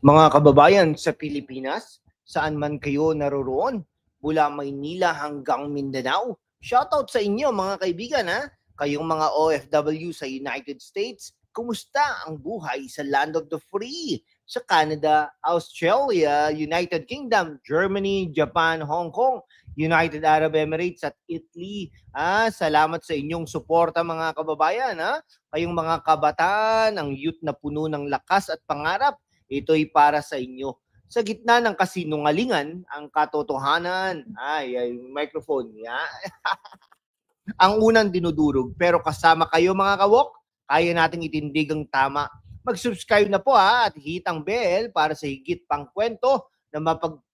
Mga kababayan sa Pilipinas, saan man kayo naroroon, mula Maynila hanggang Mindanao, shoutout sa inyo mga kaibigan ha. Kayong mga OFW sa United States, kumusta ang buhay sa Land of the Free? Sa Canada, Australia, United Kingdom, Germany, Japan, Hong Kong, United Arab Emirates at Italy. Salamat sa inyong suporta mga kababayan ha. Kayong mga kabataan, ang youth na puno ng lakas at pangarap, ito'y para sa inyo. Sa gitna ng kasinungalingan, ang katotohanan, microphone niya, ang unang dinudurog. Pero kasama kayo mga kawok, kaya nating itindig ang tama. Mag-subscribe na po at hit ang bell para sa higit pang kwento na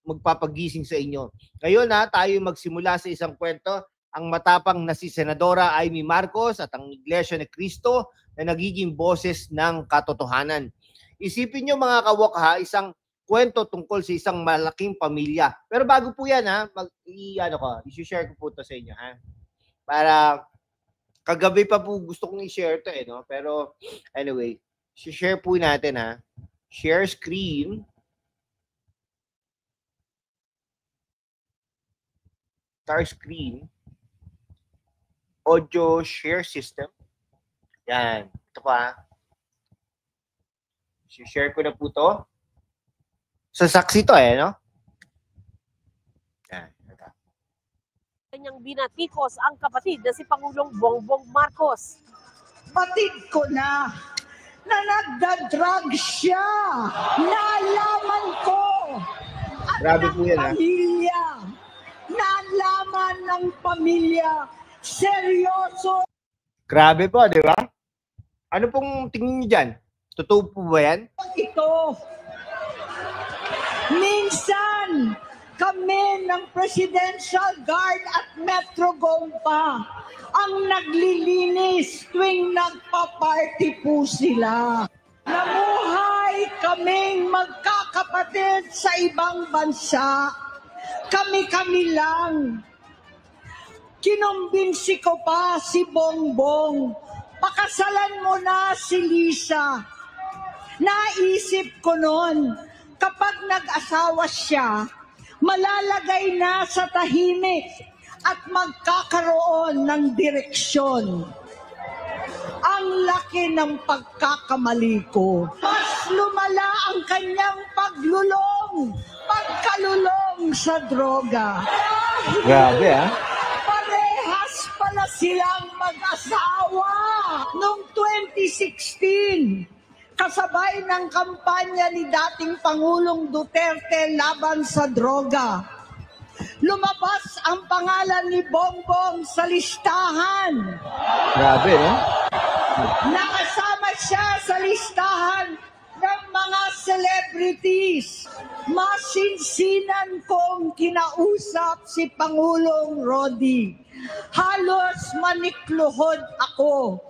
magpapagising sa inyo. Ngayon tayo magsimula sa isang kwento. Ang matapang na si Senadora Amy Marcos at ang Iglesia ni Cristo na nagiging boses ng katotohanan. Isipin nyo mga kawok isang kwento tungkol sa isang malaking pamilya. Pero bago po yan i-share ko po ito sa inyo Para kagabi pa po gusto kong i-share ito no? Pero anyway, i-share po natin Share screen. Start screen. Audio share system. Yan. Ito pa. I-share ko na po ito. Sa saksi to no? Yan. Kanyang binatikos ang kapatid na si Pangulong Bongbong Marcos. Batid ko na nagda-drug siya. Nalaman ko. At grabe po yan pamilya. Nalaman ng pamilya. Seryoso. Grabe po, di ba? Ano pong tingin niyo dyan? Totoo po ba yan? Ito. Minsan, kami ng Presidential Guard at Metro Gompa ang naglilinis tuwing nagpa-party po sila. Namuhay kaming magkakapatid sa ibang bansa. Kami-kami lang. Kinumbinsi ko pa si Bongbong. Pakasalan mo na si Lisa. Naisip ko noon, kapag nag-asawa siya, malalagay na sa tahimik at magkakaroon ng direksyon. Ang laki ng pagkakamali ko. Mas lumala ang kanyang pagkalulong sa droga. Grabe Parehas pala silang mag-asawa. Noong 2016, kasabay ng kampanya ni dating Pangulong Duterte laban sa droga, lumabas ang pangalan ni Bongbong sa listahan. Grabe, no? Nakasama siya sa listahan ng mga celebrities. Masinsinan kong kinausap si Pangulong Rodi. Halos manikluhod ako.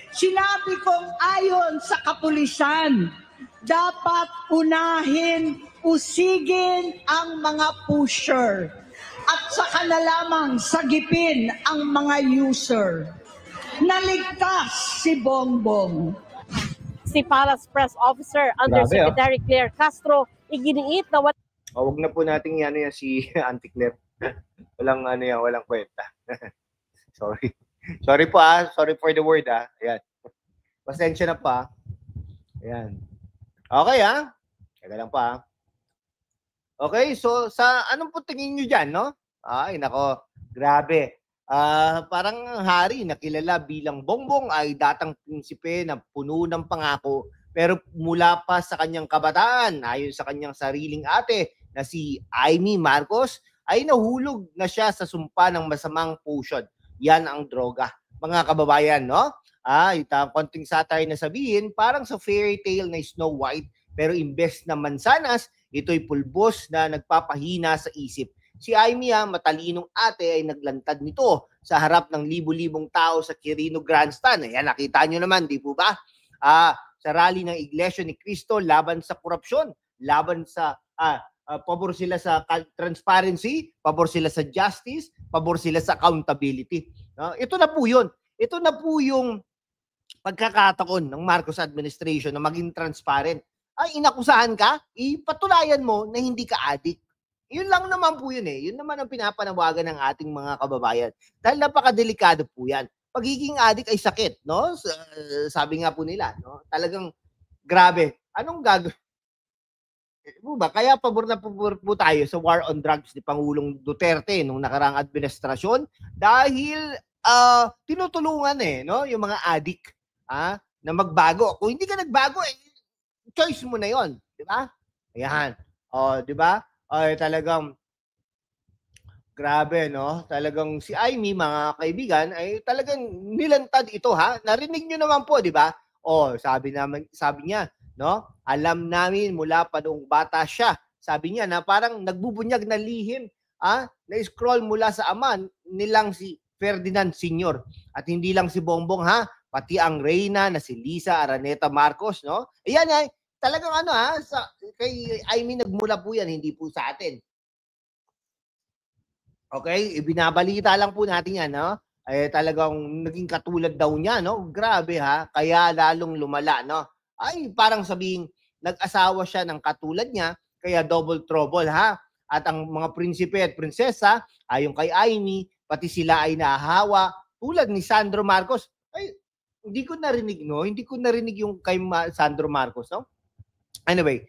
Sinabi kong ayon sa kapulisan, dapat usigin ang mga pusher at saka na lamang sagipin ang mga user. Naligtas si Bongbong. Si Palace Press Officer Undersecretary Claire Castro iginiit na wag na po nating yan si Auntie Claire. walang kwenta. Sorry. Sorry po sorry for the word Ayan. Pasensya na pa. Ayan. Okay Teka lang pa Okay, so sa anong po tingin nyo dyan, no? Ay, nako, grabe. Parang hari na kilala bilang Bongbong ay datang prinsipe na puno ng pangako, pero mula pa sa kanyang kabataan, ayon sa kanyang sariling ate na si Amy Marcos, ay nahulog na siya sa sumpa ng masamang potion. Yan ang droga. Mga kababayan, no? Konting satire na sabihin, parang sa fairy tale na Snow White, pero imbes na mansanas, ito'y pulbos na nagpapahina sa isip. Si Amy, matalinong ate, ay naglantad nito sa harap ng libu-libong tao sa Quirino Grandstand. Ayan, nakita nyo naman, di po ba? Sa rally ng Iglesia ni Cristo, laban sa korupsyon, laban sa pabor sila sa transparency, pabor sila sa justice, pabor sila sa accountability. Ito na po yun. Ito na po yung pagkakataon ng Marcos administration na maging transparent inakusahan ka, ipatulayan mo na hindi ka addict. Yun lang naman po yun eh. Yun naman ang pinapanawagan ng ating mga kababayan. Dahil napakadelikado po yan. Pagiging addict ay sakit, no? Sabi nga po nila, no? Talagang grabe. Anong gagawin? Kaya pabor na pabor po tayo sa war on drugs ni Pangulong Duterte nung nakaraang administrasyon dahil tinutulungan no, yung mga addict na magbago. Kung hindi ka nagbago, choice mo na yon, di ba? Ayan. Di ba? Talagang grabe, no? Talagang si Aimee, mga kaibigan, ay talagang nilantad ito, Narinig nyo naman po, di ba? Sabi niya, no? Alam namin mula pa noong bata siya. Sabi niya na parang nagbubunyag na lihim, na-scroll mula sa ama nilang si Ferdinand Sr. At hindi lang si Bongbong, pati ang reyna na si Liza Araneta Marcos, no? Ayan ay talagang kay Aimee nagmula po yan, hindi po sa atin. Okay, ibinabalita lang po natin yan, no? Talagang naging katulad daw niya, no? Grabe kaya lalong lumala, no? Ay parang sabihing nag-asawa siya ng katulad niya, kaya double trouble, At ang mga prinsipe at prinsesa, ayon kay Aimee, pati sila ay nahahawa, tulad ni Sandro Marcos. Ay, hindi ko narinig, no? Hindi ko narinig yung kay Sandro Marcos, no? Anyway,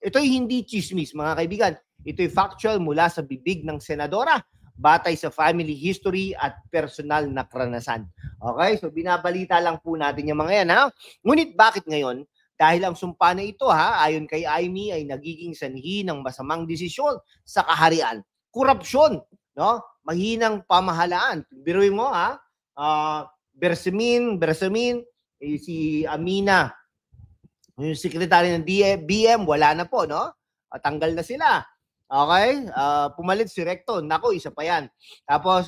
ito'y hindi chismis, mga kaibigan. Ito'y factual mula sa bibig ng senadora, batay sa family history at personal na karanasan. Okay? So, binabalita lang po natin yung mga yan, Ngunit bakit ngayon? Dahil ang sumpa na ito, ayon kay Aimee, ay nagiging sanhi ng masamang desisyon sa kaharian. Korupsyon, no? Mahinang pamahalaan. Biruin mo, Bersamin, si Amina, yung sekretary ng BM, wala na po, no? Tanggal na sila. Okay? Pumalit si Recto. Nako, isa pa yan. Tapos,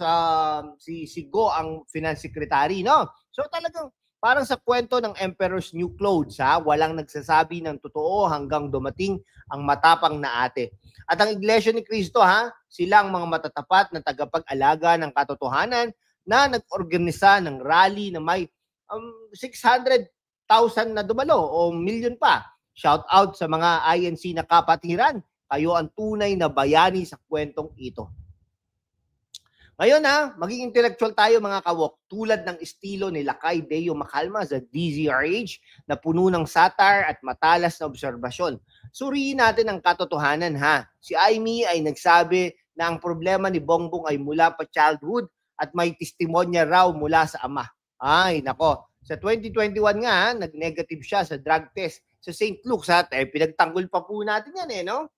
si Go ang finance secretary, no? So, talagang parang sa kwento ng Emperor's New Clothes, walang nagsasabi ng totoo hanggang dumating ang matapang na ate. At ang Iglesia ni Cristo, sila ang mga matatapat na tagapag-alaga ng katotohanan na nag-organisa ng rally na may 600,000 na dumalo o milyon pa. Shout out sa mga INC na kapatiran. Kayo ang tunay na bayani sa kwentong ito. Ngayon maging intellectual tayo, mga kawok, tulad ng estilo ni Lakay Deo Macalma sa DZRH na puno ng satire at matalas na obserbasyon. Suriin natin ang katotohanan, Si Aimee ay nagsabi na ang problema ni Bongbong ay mula pa childhood at may testimonya raw mula sa ama. Ay, nako. Sa 2021 nga, nag-negative siya sa drug test sa St. Luke's, pinagtanggol pa po natin yan, no?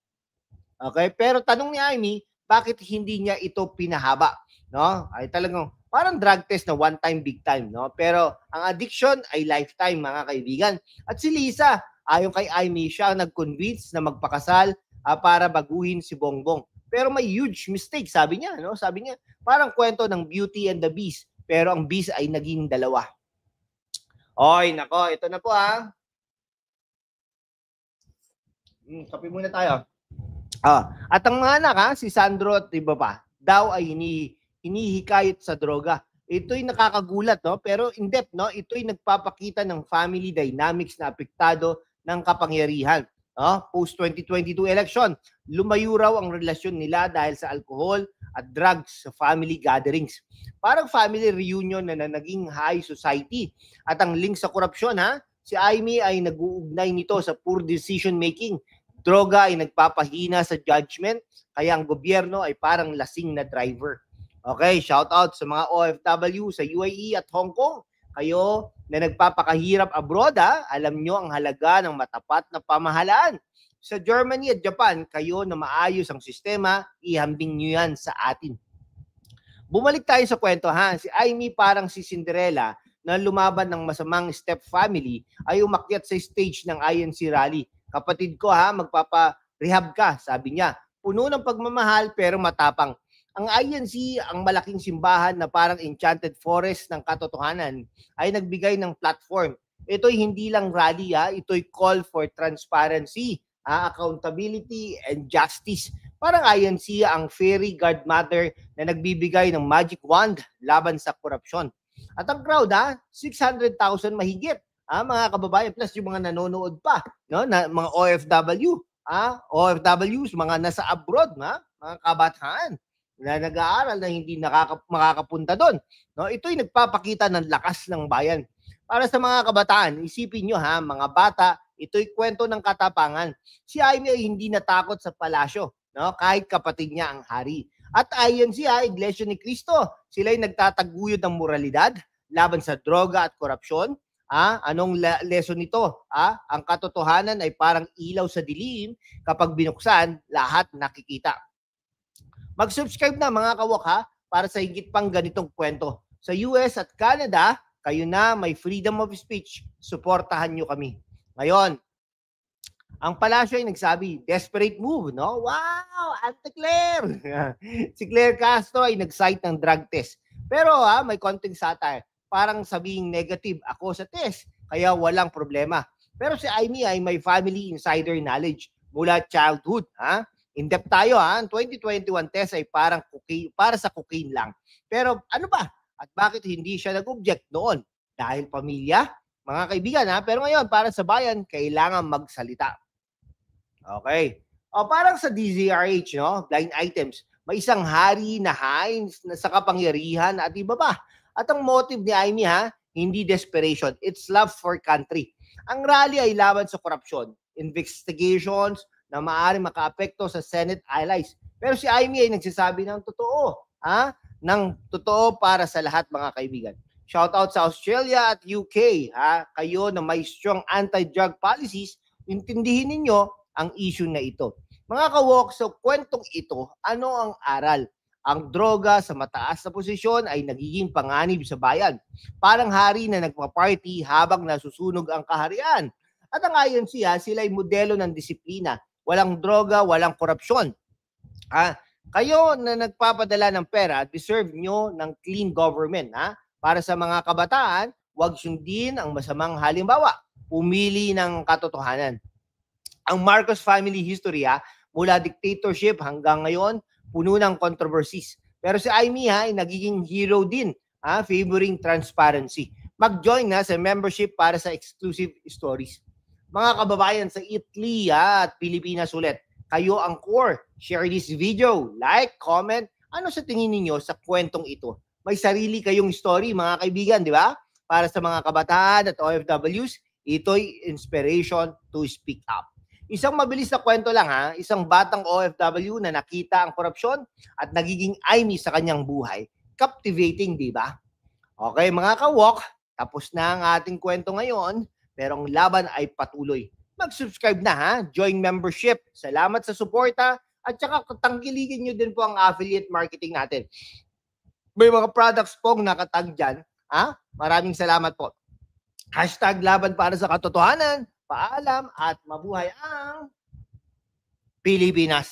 Okay, pero tanong ni Aimee, bakit hindi niya ito pinahaba, no? Ay talagang parang drug test na one time, big time, no? Pero ang addiction ay lifetime, mga kaibigan. At si Liza, ayon kay Aimee, siya ang nag-convince na magpakasal para baguhin si Bongbong. Pero may huge mistake, sabi niya, no? Sabi niya, parang kwento ng Beauty and the Beast, pero ang beast ay naging dalawa. Oy, nako, ito na po, kape muna tayo. At ang mga anak, si Sandro at iba pa, daw ay hinihikayat sa droga. Ito'y nakakagulat, no? Pero in depth, no? Ito'y nagpapakita ng family dynamics na apektado ng kapangyarihan. Post-2022 election, lumayo raw ang relasyon nila dahil sa alcohol at drugs sa family gatherings. Parang family reunion na naging high society. At ang link sa korupsyon, si Aimee ay nag-uugnay nito sa poor decision making. Droga ay nagpapahina sa judgment, kaya ang gobyerno ay parang lasing na driver. Okay, shout out sa mga OFW sa UAE at Hong Kong. Kayo na nagpapakahirap abroad, alam nyo ang halaga ng matapat na pamahalaan. Sa Germany at Japan, kayo na maayos ang sistema, ihambing nyo yan sa atin. Bumalik tayo sa kwento, Si Aimee parang si Cinderella na lumaban ng masamang step family ay umakyat sa stage ng INC rally. Kapatid ko, magpapa-rehab ka, sabi niya. Puno ng pagmamahal pero matapang. Ang INC, ang malaking simbahan na parang enchanted forest ng katotohanan, ay nagbigay ng platform. Ito'y hindi lang rally, ito'y call for transparency, accountability, and justice. Parang INC ang fairy godmother na nagbibigay ng magic wand laban sa korupsyon. At ang crowd, 600,000 mahigit. mga kababayan, plus yung mga nanonood pa, no, na mga OFW, OFWs, mga nasa abroad, mga kabataan na nag-aaral na hindi makakapunta doon. No, ito'y nagpapakita ng lakas ng bayan. Para sa mga kabataan, isipin nyo mga bata, ito'y kwento ng katapangan. Si Jaime ay hindi natakot sa palasyo, no, kahit kapatid niya ang hari. At ayon siya, Iglesia ni Cristo, sila ay nagtataguyod ng moralidad laban sa droga at korupsyon. Anong lesson nito? Ang katotohanan ay parang ilaw sa dilim, kapag binuksan, lahat nakikita. Mag-subscribe na mga kawok para sa higit pang ganitong kwento. Sa US at Canada, kayo na may freedom of speech, suportahan nyo kami. Ngayon, ang palasyo ay nagsabi, desperate move, no? Wow, Ate Claire! Si Claire Castro ay nag-cite ng drug test. Pero may konting satire. Parang sabing negative ako sa test, kaya walang problema. Pero si Jaime ay may family insider knowledge mula childhood. In-depth tayo. Ang 2021 test ay parang cocaine, para sa cocaine lang. Pero ano ba? At bakit hindi siya nag-object noon? Dahil pamilya? Mga kaibigan, Pero ngayon, para sa bayan, kailangan magsalita. Okay. Parang sa DZRH, no? Blind items. May isang hari na Hines na sa kapangyarihan at iba pa. At ang motive ni Jaime, hindi desperation. It's love for country. Ang rally ay laban sa korupsyon, investigations na maaaring makaapekto sa Senate allies. Pero si Jaime ay nagsasabi ng totoo. Ng totoo para sa lahat, mga kaibigan. Shout out sa Australia at UK. Kayo na may strong anti-drug policies, intindihin ninyo ang issue na ito. Mga kawok, sa kwentong ito, ano ang aral? Ang droga sa mataas na posisyon ay nagiging panganib sa bayan. Parang hari na nagpa-party habang nasusunog ang kaharian. At ang ayon siya, sila ay modelo ng disiplina. Walang droga, walang korupsyon. Kayo na nagpapadala ng pera, deserve nyo ng clean government. Para sa mga kabataan, huwag sundin ang masamang halimbawa. Pumili ng katotohanan. Ang Marcos family history, mula dictatorship hanggang ngayon, puno ng controversies. Pero si Jaime ay nagiging hero din, favoring transparency. Mag-join na sa membership para sa exclusive stories. Mga kababayan sa Italy at Pilipinas ulit, kayo ang core. Share this video, like, comment. Ano sa tingin ninyo sa kwentong ito? May sarili kayong story, mga kaibigan, di ba? Para sa mga kabataan at OFWs, ito'y inspiration to speak up. Isang mabilis na kwento lang, isang batang OFW na nakita ang korupsyon at nagiging Jaime sa kanyang buhay. Captivating, di ba? Okay, mga kawok, tapos na ang ating kwento ngayon, pero ang laban ay patuloy. Mag-subscribe na, Join membership. Salamat sa suporta at saka tangkilikin nyo din po ang affiliate marketing natin. May mga products pong nakatag dyan. Maraming salamat po. #laban para sa katotohanan. Paalam at mabuhay ang Pilipinas.